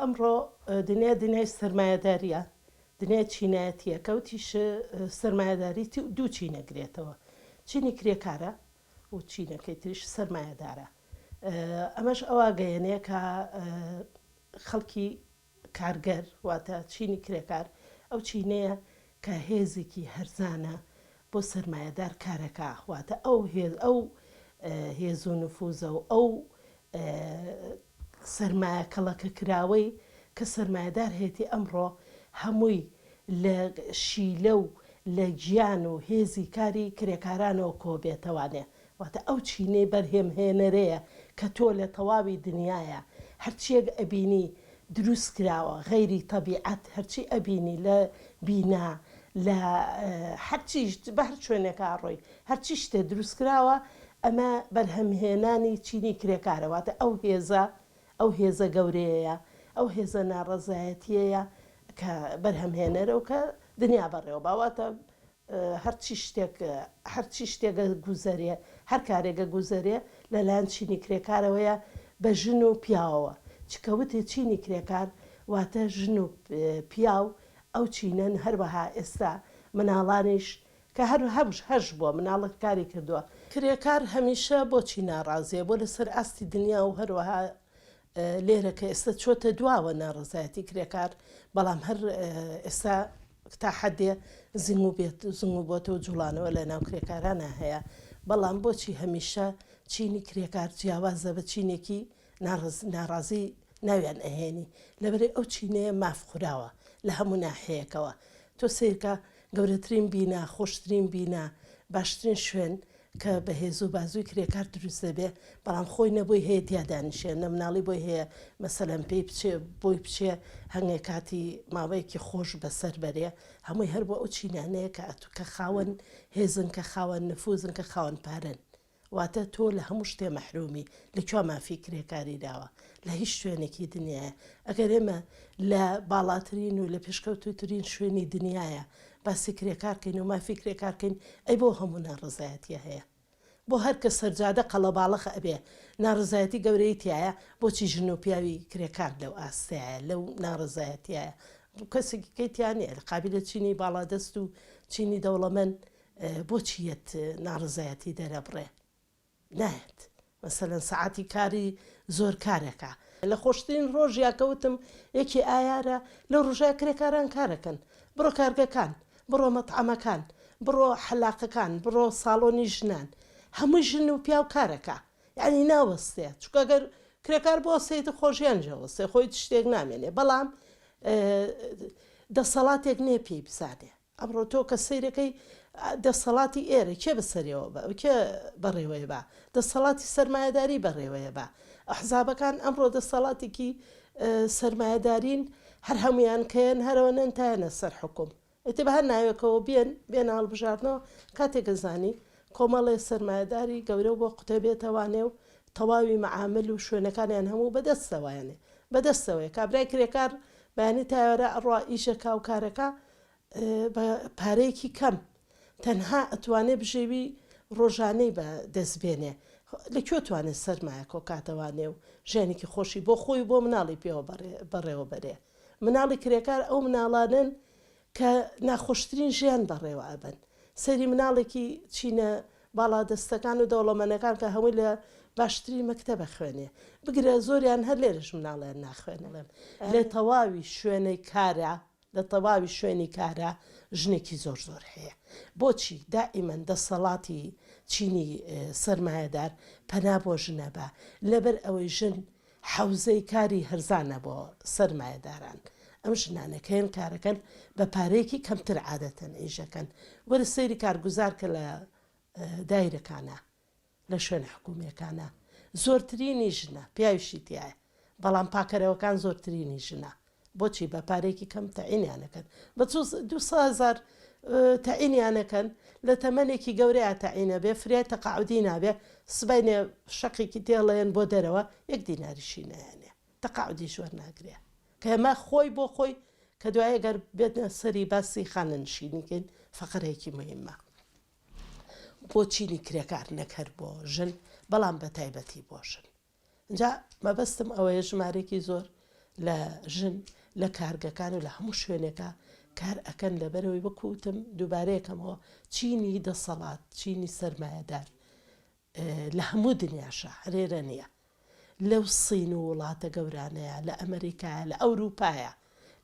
ئەمڕۆ دنیای سەرمایەداریە، دنیای چینایەتیە، کەوتیش سەرمایەداری دوو چینەگرێتەوە، چینی کرێکارە و چینەکەی تریش سەرمایەدارە. ئەمەش ئەوە گەیەنەیە کە خەڵکی کارگەر واتە چینی کرێکار ئەو چینەیە کە هێزێکی هەرزانە بۆ سەرمایەدار کارەکە، واتە ئەو هێز و نفوزە و ئەو سەرمایە کەڵەکە کراوەی کە سەرمایەدار هێتی ئەمڕۆ هەمووی لە شیلە و لە گیان و هێزی کاری کرێکارانەوە کۆبێتەوانێ، واتە ئەو چینەی بەرهێمهێنەرەیە کە تۆ لە تەواوی دنیاە هەرچیەک ئەبینی دروست کراوە غەیری تەبیعەت، هەرچی ئەبینی لە بینا لە هەرچیش بە هەر شوێنێکا ڕۆی هەرچی شتێ دروست کراوە، ئەمە بەرهەمهێنانی چینی کرێکارە، واتە ئەو هێزە گەورەیە، ئەو هێزە ناڕەزایەتیەیە کە بەرهەمهێنەرە و کە دنیا بەڕێوە باواتە هەرچی شتێکە گوزەرێ، هەر کارێکە گوزەرێ لەلایەن چینی کرێکارەوەیە بە ژن و پیاوەوە، چکەوتێ چینی کرێکار واتە ژن و پیاو ئەو چینەن هەروەها ئێستا مناڵانیش کە هەش بووە مناڵک کاری کردووە. کرێکار هەمیشە بۆچی ناڕازیە بۆ لەسەر ئاستی دنیا و هەروەها لێرە کە ئێستا چۆتە دواوە ناڕزایەتی کرێکار، بەڵام هەر ئێستا تا حەدێ زنگ بۆتە و جوڵانەوە لە ناو کرێکارانە هەیە، بەڵام بۆچی هەمیشە چینی کرێکار جیاوازە بە چینێکی ناڕازی ناویان ئەهێنی لەبەرێ ئەو چینەیە مافخوراوە لە هەموو ناحەیەکەوە. تۆ سیرکە گەورەترین بینا، خۆشترین بینا، باشترین شوێن کە بە هێز و بازووی کرێکار دروست دەبێ، بەڵام خۆی نەبووی هەیە تیادانیشێ نە مناڵی بۆی هەیە مەسەلەن پێی بچێ بۆی بچێ هەنگێک کاتی ماوەیەکی خۆش بەسەر بەرێ، هەمووی هەر بۆ ئەو چینانەیە کە خاوەن هێزن، کە خاوەن نفوزن، کە خاوەن پارن، واتە تۆ لە هەموو شتێ مەحرومی لەکوێ مافی کرێکاری داوە لە هیچ شوێنێکی دنیاە. ئەگەر ئێمە لە باڵاترین و لە پێشکەوتوترین شوێنی دنیاە باسی کرێکارکەین و مافی کرێکارکەین، ئەی بۆ هەموو ناڕزایەتیە هەیە، بۆ هەر کە سەرجادە قەڵەباڵەخە ئەبێ ناڕزایەتی گەورەی تایە، بۆچی ژن و پیاوی کرێکار لەو ئاستەیە لەو ناڕزایەتیایە کەسێکی کەیتیانە لە قابلە چینی باڵادەست و چینی دەوڵەمەند بۆچیەت ناڕزایەتی دەرەبڕێ نایەت. مەسەلەن سەعاتی کاری زۆر کارەکە لە خۆشترین ڕۆژیا کەوتم یەکی ئایارە لە ڕۆژای کرێکاران کارەکەن، بڕۆ کارگەکان، بڕۆ مەتعەمەکان، بڕۆ حەلاقەکان، بڕۆ ساڵۆنی ژنان، هەمووی ژن و پیاو کارەکە، یعنی ناوەستێ، چونکە ئەگەر کرێکار بۆ سێتی خۆشیان جەوەستێ خۆی شتێک نامێنێ، بەڵام دەسەڵاتێک نێ پێی بزانێ. ئەمڕۆ تۆ کە سەیرەکەی دەسەڵاتی ئێرە کێ بەسەریەوە بە کێ بەڕێوەیە بە دەسەڵاتی سەرمایەداری بەڕێوەیە بە ئەحزابەکان ئەمڕۆ دەسەڵاتێکی سەرمایەدارین هەر هەمویان کەیان هەرەوە نەنتایەنە سەر حکوم، ئێتێ بە هەر ناوێکەوە بێن هەڵبژاردنەوە کاتێکە زانی کۆمەڵێ سەرمایەداری گەورە بۆ قوتەبێتەوانێ و تەواوی مەعامل و شوێنەکانیان هەموو بەدەستەوەیانێ بەدەستەوەی کابرای کرێکار بەیانی تاوەرە ئەڕوا ئیشەکە و کارەکە بە پارەیەکی کەم تەنها ئەتوانێ بژێوی ڕۆژانەی بە دەستبێنێ، لەکوێ توانێت سەرمایە کۆکاتەوانێ و ژیانێکی خۆشی بۆ خۆی بۆ مناڵی پێوە بەڕێوە بەرێ. مناڵی کرێکار ئەو مناڵانن کە ناخۆشترین ژیان بەڕێوە ئەبن. سەری مناڵێکی چینە باڵادەستەکان و دەوڵەمەنەکان کە هەمووی لە باشترین مەکتەبە خوێنێ بگرە زۆریان هەر لێرەش مناڵیان ناخوێنڵێن لە تەواوی شوێنەی کارە، لە تەواوی شوێنی کارە ژنێکی زۆر هەیە. بۆچی دائیمەن دەسەڵاتی چینی سەرمایەدار پەنا بۆ ژنە بە لەبەر ئەوەی ژن حەوزەی کاری هەرزانە بۆ سەرمایەداران، ئەم ژنانەکەیان کارەکەن بە پارەیەکی کەمتر عادەتەن ئیژەکەن. وەرە سەیری کارگوزار کە لە دایرەکانە لە شوێن حکوومیەکانە زۆرترینی ژنە پیاویشی تایە، بەڵام پاکەرەوەکان زۆرترینی ژنە. بۆچی بە پارێکی کەم تەعینیانەکەن بە 200,000 تەعینیانەکەن لە تەمەنێکی گەورەیە تەعینە بێ فرای تەقاعودی نابێ، سبەینێ شەقێکی تێڵێن بۆ دەرەوە 1 دیناریشی نەیانێ تەقاعودی ژوەر ناگرێ، کە ئەمە خۆی بۆ خۆی کە دوایە گەر بێتە سەری باسی خانەنشینیکەین فەقرەیەکی مهمە. بۆ چینی کرێکار نەکەر بۆ ژن بەڵام بە تایبەتی بۆ ژن. اینجا مەبەستم ئەوەیە ژمارێکی زۆر لە ژن لە کارگەکان و لە هەموو شوێنێکە کار ئەکەن لەبەرەوەی بکوتم دووبارەیەکەمەوە چینی دەسەڵات چینی سەرمایەدار لە هەموو دنیاشە هەرێرە نییە لەو سین و وڵاتە گەورانەیە لە ئەمریکایە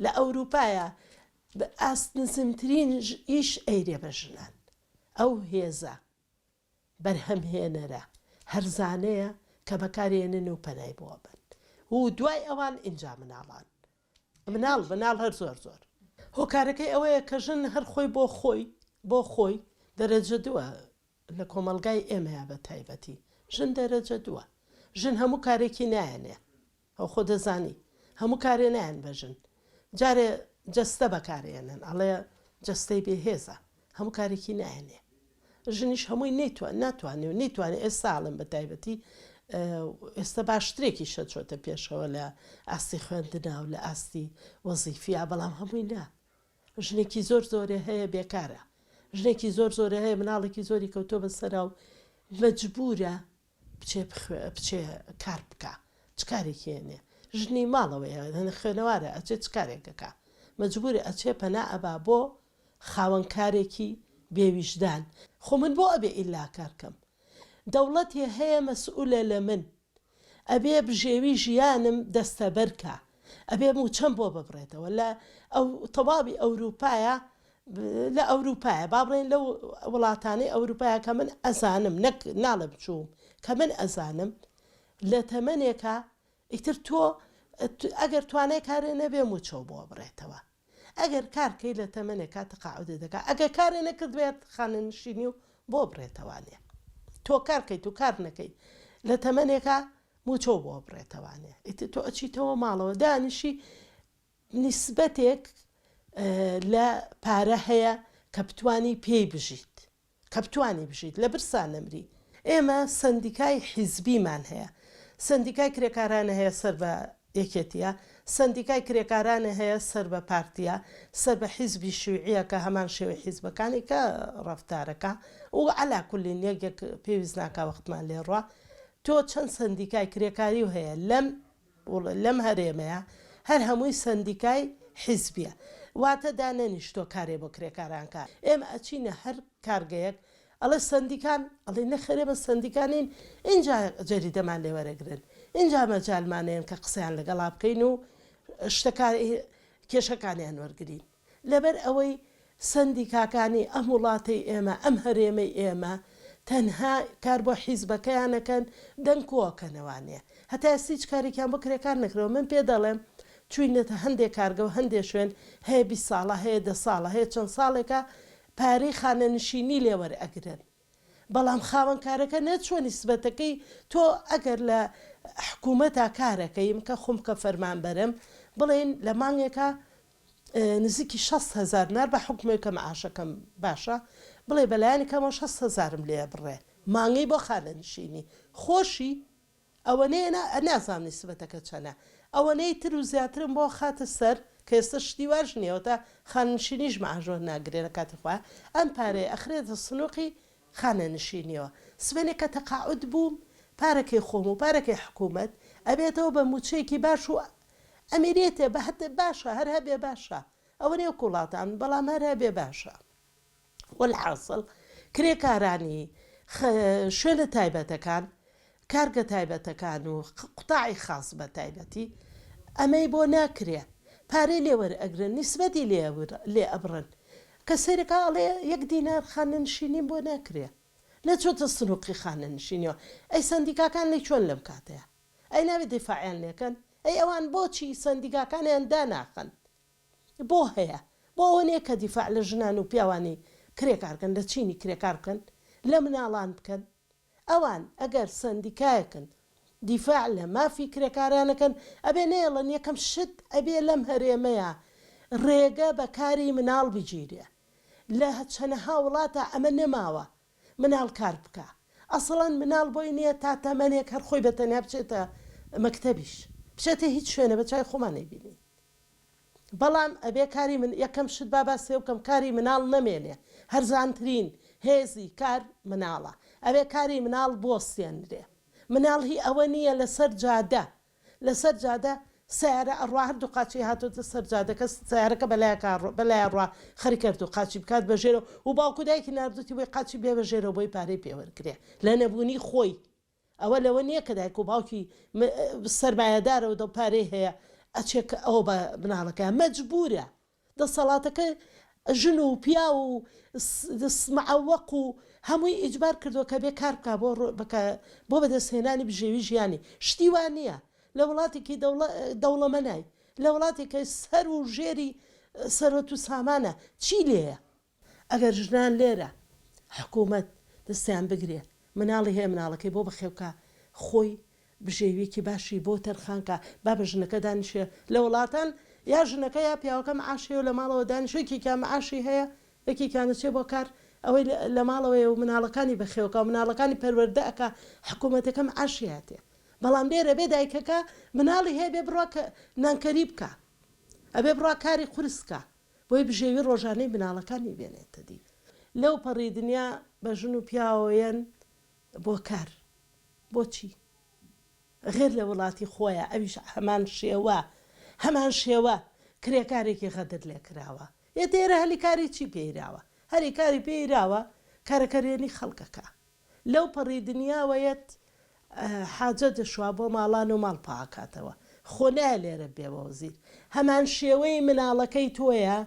لە ئەوروپایە ئاست نزمترین ئیش ئەیرێ بە ژنان ئەو هێزە بەرهەمهێنەرە هەرزانەیە کە بەکارێنن و پەنای بۆ بن و دوای ئەوان ئینجا مناڵان مناڵ هەر زۆر هۆکارەکەی ئەوەیە کە ژن هەر خۆی بۆ خۆی دەرەجە دووە لە کۆمەلگای ئێمەیە بە تایبەتی ژن دەرەجە دووە ژن هەموو کارێکی نایەنێ ئەو خۆ دەزانی هەموو کارێ نایەن بە ژن جارێ جەستە بەکارێنن ئەڵێ جەستەی بێهێزە هەموو کارێکی نایەنێ ژنیش هەمووی ناتوانێت ئێستاڵم بە تایبەتی ئێستا باشترێکی شەچۆتە پێشەوە لە ئاستی خوێندنا و لە ئاستی وەزیفیا بەڵام هەمووی نا ژنێکی زۆرێ هەیە بێکارە ژنێکی زۆرێ هەیە مناڵێکی زۆری کەوتۆ بەسەرا و مەجبورە بچێ کار بکە چ کارێکی هێنێ ژنی ماڵەوەیە خوێنەوارە ئەچێت چ کارێکەکە مەجبورە ئەچێ پەنا ئەبا بۆ خاوەنکارێکی بێویژدان خۆ من بۆ ئەبێ ئیلا کارکەم دەوڵەتی هەیە مەسئولە لە من ئەبێ بژێوی ژیانم دەستە بەرکە ئەبێ موچەم بۆ ببڕێتەوە لە ئەو تەواوی ئەوروپایە لە ئەوروپایە با بڵێن لەو وڵاتانەی ئەوروپایە کە من ئەزانم ناڵە بچووم کە من ئەزانم لە تەمەنێکە ئیتر تۆ ئەگەر توانای کارێ نەبێ موچە بۆ بڕێتەوە ئەگەر کارکەی لە تەمەنێکا تەقاعودە دەکا ئەگەر کارێ نەکردوێت خانەنشینی و بۆ بڕێتەوانێ تۆ کارکەیت و کار نەکەی لە تەمەنێکە موچۆ بۆ بڕێتەوانێ ئیتر تۆ ئەچیتەوە ماڵەوە دانیشی نیسبەتێک لە پارە هەیە کە بتوانی پێی بژیت لە برسان نەمری ئێمە سندیکای حیزبیمان هەیە سندیکای کرێکارانە هەیە سەر بە یەکێتیە سندیکای کرێکارانە هەیە سەر بە پارتیە سەر بە حیزبی شوعیە کە هەمان شێوە حیزبەکانی کە ڕەفتارەکە و عەلاکولین یەکێک پێویست ناکا وەختمان لێڕوا تۆ چەند سندیکای کرێکاری و هەیە لەم هەرێمەیە هەر هەمووی سندیکای حیزبیە واتە دانەنیشتۆ کارێ بۆ کرێکارانکە ئێمە ئەچینە هەر کارگەیەک ئەڵێ سندیکان ئەڵێ نەخێرێ بە سندیکانین اینجا جەریدەمان لێ وەرەگرن اینجا مەجالمانەیەن کە قسەیان لەگەڵا بکەین و کێشەکانیان وەرگرین لەبەر ئەوەی سندیکاکانی ئەم وڵاتی ئێمە ئەم هەرێمەی ئێمە تەنها کار بۆ حیزبەکەیانەکەن دەنگکۆکەنەوانەیە هەتا ئێستا هیچ کارێکیان بۆ کرێکار نەکرەوە من پێ دەڵێم چوینەتە هەندێک کارگە و هەندێک شوێن هەیە 20 ساڵە هەیە 10 ساڵە هەیە چەند ساڵێکە پارەی خانەنشینی لێوەرئەگرن بەڵام خاوەنکارەکە نەچوە نیسبەتەکەی تۆ ئەگەر لە حکوومەتا کارەکەیم کە خۆم کە فەرمانبەرم بڵێن لە مانگێکە نزیکی 6,000 نار بە حکومێکە مەعاشەکەم باشە بڵێ بەلایانی کەمە 6,000م لێ بڕێ مانگەی بۆ خانەنشینی خۆشی ئەوەنەیە نازام نیسبەتەکە چەنە ئەوەنەی تر و زیاترم بۆ خاتە سەر کە ئێستا شتی واژ نییەوە تا خانەنشینیش مەعاژۆر ناگرێنە کاتێخوا ئەم پارەیە ئەخرێتە سنووقی خانەنشینیەوە سبێنێکە تەقاعود بووم پارەکەی خۆم و پارەکەی حکوومەت ئەبێتەوە بە موچەیەکی باش و ئەمیرێتێ بە هەتە باشە هەر هەبێ باشە ئەوە نێو وڵاتان بەڵام هەر هەبێ باشە والحاصل کرێکارانی شوێنە تایبەتەکان کارگە تایبەتەکان و قوتاعی خاص بە تایبەتی ئەمەی بۆ ناکرێ پارەی لێوەرئەگرن نیسبەتی لێ ئەبڕن کە سەرێکا ئەڵێ 1 دینار خانەنشینی بۆ ناکرێ نەچۆتە سنووقی خانەنشینیەوە ئەی سندیکاکان لێ چۆن لەم کاتەیە ئەی ناوێت دیفاعیان لێکەن ئەی ئەوان بۆچی سندیکاکانیان داناخن بۆ هەیە بۆ ئەوە نییە کە دیفاع لە ژنان و پیاوانی کرێکارکەن لە چینی کرێکار بکەن لە مناڵان بکەن ئەوان ئەگەر سندیکایەکن دیفاع لە مافی کرێکارانەکەن ئەبێ نێڵن یەکەم شت ئەبێ لەم هەرێمەیە ڕێگە بە کاری مناڵ بگیرێ لە چەنەها وڵاتە ئەمە نەماوە مناڵ کار بکە ئەسڵەن مناڵ بۆی نییە تا تەمەنێک هەر خۆی بەتەنیا بچێتە مەکتەبیش بچێتە هیچ شوێنە بە چای خۆمان نەبینی بەڵام ئەبێ کاری من یەکەم شت باباسێ بکەم کاری مناڵ نەمێنێ هەرزانترین هێزی کار مناڵە ئەبێ کاری مناڵ بۆستێنرێ مناڵ هی ئەوە نییە لەسەر جادە سیارە ئەڕوا هەردوو قاچی هاتوۆتە سەرجادەکە سیارەکە بەلای ڕوا خەری کرد و قاچی بکات بەژێرەوە و باوکو دایکی نردوتی بۆی قاچی بێ بەژێرەوە بۆی پارەی پێوەرگێ لە نەبوونی خۆی ئەوە لەوە نییە کە دایک و باوکی سەرمایەدارەوە دە پارەی هەیە ئەچێک ئەوە بە بناڵەکە مەجبورە دەسەڵاتەکە ژن و پیا و معوەق و هەمووی ئیجبار کردووە کە بێ کار بکە بۆ بەدەستهێنانی بژێوی ژیانی شتی وان نییە لە وڵاتێکی دەوڵەمەنای لە وڵاتێکە سەر و ژێری سەرۆت و سامانە چی لێیە ئەگەر ژنان لێرە حکوومەت دەستیان بگرێ مناڵی هەیە مناڵەکەی بۆ بەخێوکە خۆی بژێویەکی باشی بۆ تەرخانکە با بە ژنەکە دانیشێ لە وڵاتان یا ژنەکە یا پیاوەکە معاشی و لە ماڵەوە دانیشوێکێکیان معاشی هەیە یەکێکیانەچێ بۆ کار ئەوەی لە ماڵەوەی و مناڵەکانی بەخێوکە و مناڵەکانی پەروەردەکە حکوومەتەکە معاشی هاتێ بەڵام لێرە بێ دایکەکە مناڵی هەیە بێ بڕوا نانکەری بکە ئەبێ بڕوا کاری قورسکە بۆی بژێوی ڕۆژانەی مناڵەکانی بێنێتە دی لەو پەڕی دنیا بە ژن و پیاوەیەن بۆ کار بۆچی غێر لە وڵاتی خۆیە ئەویش هەمان شێوە کرێکارێکی غەدر لێ کراوە یە تێرە هەلی کاری چی پێیراوە هەری کاری پێیراوە کارەکەرێنی خەڵکەکە لەو پەڕی دنیاوەیەت حاجە دەشوا بۆ ماڵان و ماڵ پاکاتەوە خۆنای لێرە بێەوە زیر هەمان شێوەی مناڵەکەی تۆیە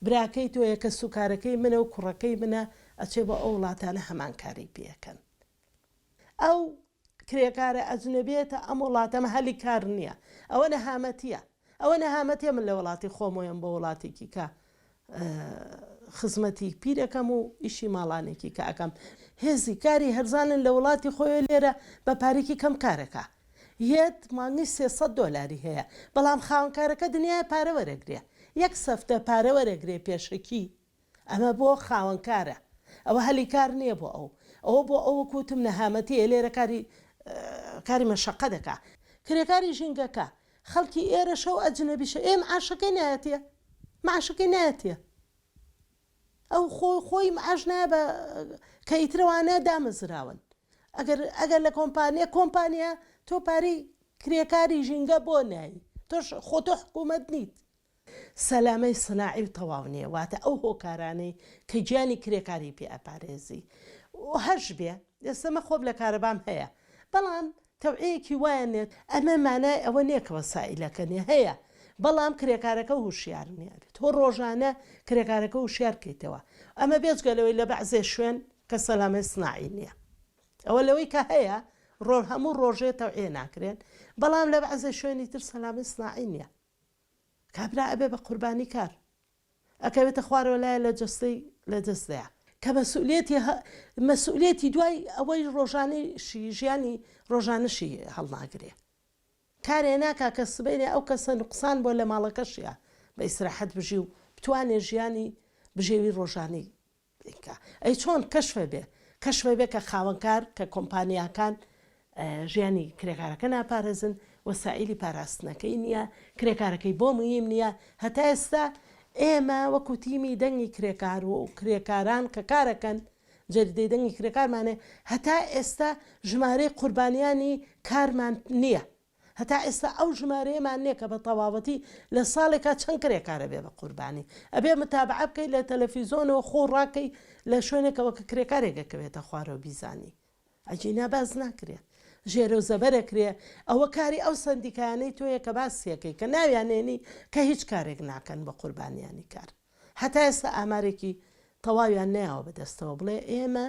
براکەی تۆیە کە سوکارەکەی منە و کوڕەکەی منە ئەچێ بە ئەو وڵاتانە هەمان کاری پێەکەن ئەو کرێکارە ئەجنەبێتە ئەم وڵاتەمە هەلی کار نییە ئەوە نەهامەتیە من لە وڵاتی خۆمۆیان بۆ وڵاتێکی کە خزمەتی پیرەکەم و ئیشی ماڵانێکی کە ئەەکەم هێزی کاری هەرزانن لە وڵاتی خۆی لێرە بە پارێکی کەم کارەکە یەت مانگی $300 هەیە بەڵام خاوەنکارەکە دنیای پارە وەرەگرێ یەک سەفتە پارە وەرەگرێ پێشەکی ئەمە بۆ خاوەنکارە ئەوە هەلی کار نییە بۆ ئەوە بۆ ئەوە کوتم نەهامەتیە لێرە کاری مەشەقە دەکا کرێکاری ژینگەکە خەڵکی ئێرە شەو ئەجنەبیشە ئێمە معاشەکەی نایەتە ئەو خۆی معاش نایە بە کە ئیترەوانە دامەزراون ئەگەر لە کۆمپانیا تۆ پارەی کرێکاری ژینگە بۆ نایی تۆش خۆتۆ حکوومەت نیت سەلامەی سناعی و تەواو نییە واتە ئەو هۆکارانەی کە گیانی کرێکاری پێ ئەپارێزی هەش بێ ئێستەمە خۆب لە کارەبام هەیە بەڵام تەوعەیەکی وایە نێت ئەمە مانای ئەوە نییە کە وەسائلەکەنێ هەیە بەڵام کرێکارەکە هوشیار نییە بێت تۆ ڕۆژانە کرێکارەکە هوشیار بکەیتەوە ئەمە بێجگەلەوەی لە بەعزێ شوێن کە سەلامەی سناعی نییە ئەوە لەوەی کە هەیە هەموو ڕۆژێ تەوعێ ناکرێن بەڵام لە بەعزێ شوێنی تر سەلامەی سناعی نییە کابرا ئەبێ بە قوربانی کار ئەکەوێتە خوارەوە لایە لە جستەی لە دەستدەیە کە مەسئولێتی دوای ئەوەی ژیانی ڕۆژانەشی هەڵناگرێ کارێ ناکا کە سبەینێ ئەو کەسە نقصان بۆ لە ماڵەکەشیە بە ئیسراحەت بژی و بتوانێ ژیانی بژێوی ڕۆژانەی بکە ئەی چۆن کەشفە بێ کە خاوەنکار کە کۆمپانیاکان ژیانی کرێکارەکە ناپارێزن وەسائلی پاراستنەکەی نییە کرێکارەکەی بۆ مهم نییە هەتا ئێستا ئێمە وەکو تیمی دەنگی کرێکار و کرێکاران کە کارەکەن جەریدەی دەنگی کرێکارمانێ هەتا ئێستا ژمارەی قوربانیانی کارمان نییە هەتا ئێستا ئەو ژمارەیەمان نییە کە بە تەواوەتی لە ساڵێکا چەند کرێکارە بێ بە قوربانی ئەبێ متابعە بکەیت لە تەلەڤیزۆنەوە خۆ ڕاکەی لە شوێنێکەوە کە کرێکارێکەکەوێتە خوارەوە بیزانی ئەجینا باز ناکرێت ژێرە و زەبەرەکرێ ئەوە کاری ئەو سندیکانەی تۆیە کە باسیەکەی کە ناویانێنی کە هیچ کارێک ناکەن بە قوربانیانی کار هەتا ئێستا ئامارێکی تەواویان نەیەوە بەدەستەوە بڵێ ئێمە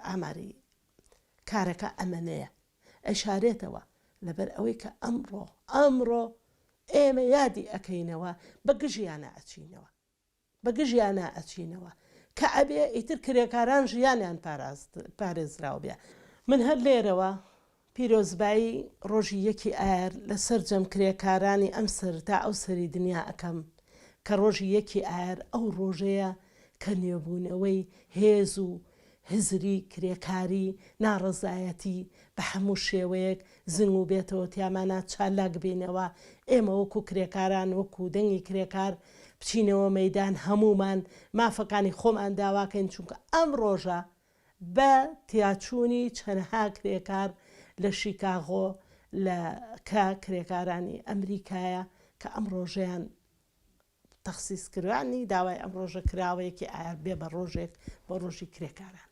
ئاماری کارەکە ئەمەنەیە ئەشارێتەوە لەبەر ئەوەی کە ئەمڕۆ ئێمە یادی ئەەکەینەوە بە گژیانە ئەچینەوە کە ئەبێ ئیتر کرێکاران ژیانیان پارێزراوە بێ من هەر لێرەوە پیرۆزبایی ڕۆژی یەکی ئایر لەسەر جەم کرێکارانی ئەم سەرتا ئەو سەری دنیا ئەەکەم کە ڕۆژی یەکی ئایر ئەو ڕۆژەیە کە نوێبوونەوەی هێز و هزری کرێکاری ناڕەزایەتی بە هەموو شێوەیەک زنگ و بێتەوە تیامانە چالاک بینەوە ئێمە وەکو کرێکاران وەکو دەنگی کرێکار بچینەوە مەیدان هەمومان مافەکانی خۆمان داواکەین چونکە ئەم ڕۆژە بە تیاچوونی چەندها کرێکار لە شیکاغۆ لە کە کرێکارانی ئەمریکایە کە ئەم ڕۆژەیان تەخسیس کردوانی داوای ئەم ڕۆژە کراوەیەکی ئایا بێ بە ڕۆژێک بە ڕۆژی کرێکاران.